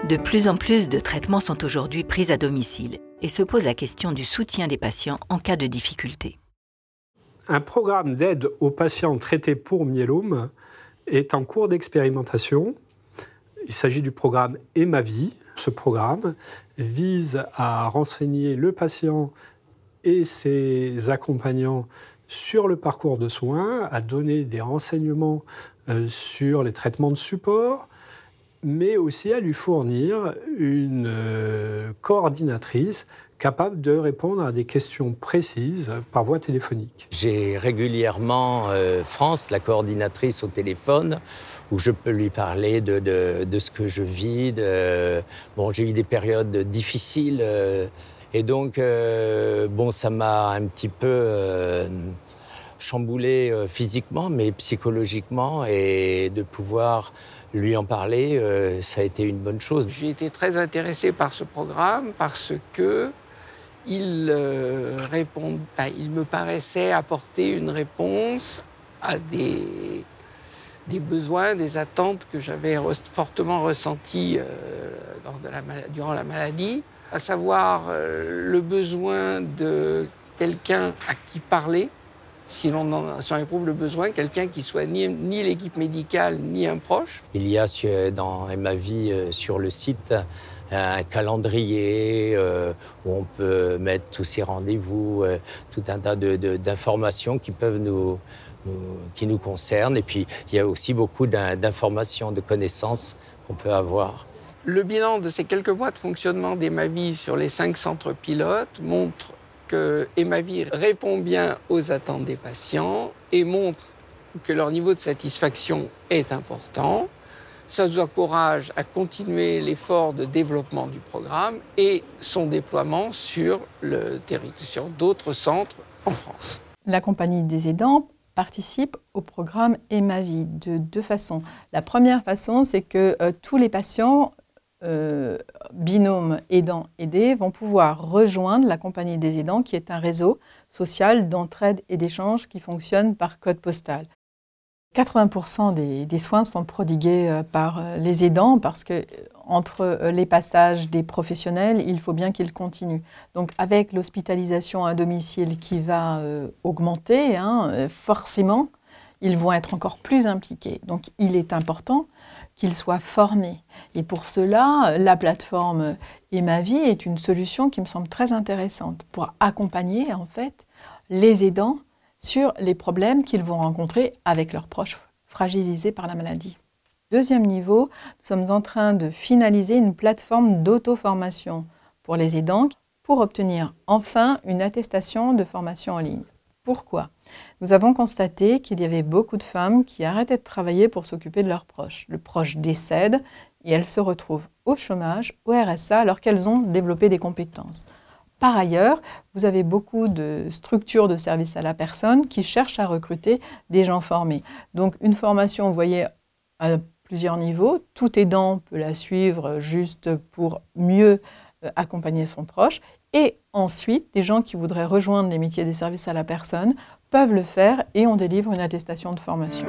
De plus en plus de traitements sont aujourd'hui pris à domicile et se pose la question du soutien des patients en cas de difficulté. Un programme d'aide aux patients traités pour myélome est en cours d'expérimentation. Il s'agit du programme EMAVie. Ce programme vise à renseigner le patient et ses accompagnants sur le parcours de soins, à donner des renseignements sur les traitements de support, mais aussi à lui fournir une coordinatrice capable de répondre à des questions précises par voie téléphonique. J'ai régulièrement France, la coordinatrice, au téléphone, où je peux lui parler de ce que je vis. Bon, j'ai eu des périodes difficiles et donc bon, ça m'a un petit peu chamboulé physiquement, mais psychologiquement, et de pouvoir lui en parler, ça a été une bonne chose. J'ai été très intéressé par ce programme parce que il me paraissait apporter une réponse à des besoins, des attentes que j'avais fortement ressenties durant la maladie, à savoir le besoin de quelqu'un à qui parler, si on éprouve le besoin, quelqu'un qui soit ni l'équipe médicale, ni un proche. Il y a dans EMAVie sur le site un calendrier où on peut mettre tous ces rendez-vous, tout un tas d'informations qui peuvent qui nous concernent. Et puis, il y a aussi beaucoup d'informations, de connaissances qu'on peut avoir. Le bilan de ces quelques mois de fonctionnement d'EMAVie sur les 5 centres pilotes montre que EMAVie répond bien aux attentes des patients et montre que leur niveau de satisfaction est important. Ça nous encourage à continuer l'effort de développement du programme et son déploiement sur d'autres centres en France. La Compagnie des aidants participe au programme EMAVie de deux façons. La première façon, c'est que tous les patients binômes aidants-aidés vont pouvoir rejoindre la Compagnie des aidants, qui est un réseau social d'entraide et d'échange qui fonctionne par code postal. 80% des soins sont prodigués par les aidants parce que entre les passages des professionnels, il faut bien qu'ils continuent. Donc avec l'hospitalisation à domicile qui va augmenter, forcément, ils vont être encore plus impliqués. Donc il est important qu'ils soient formés. Et pour cela, la plateforme EMAVie est une solution qui me semble très intéressante pour accompagner en fait les aidants sur les problèmes qu'ils vont rencontrer avec leurs proches fragilisés par la maladie. Deuxième niveau, nous sommes en train de finaliser une plateforme d'auto-formation pour les aidants pour obtenir enfin une attestation de formation en ligne. Pourquoi ? Nous avons constaté qu'il y avait beaucoup de femmes qui arrêtaient de travailler pour s'occuper de leurs proches. Le proche décède et elles se retrouvent au chômage, au RSA, alors qu'elles ont développé des compétences. Par ailleurs, vous avez beaucoup de structures de services à la personne qui cherchent à recruter des gens formés. Donc une formation, vous voyez, à plusieurs niveaux. Tout aidant peut la suivre juste pour mieux accompagner son proche. Et ensuite, des gens qui voudraient rejoindre les métiers des services à la personne peuvent le faire et on délivre une attestation de formation.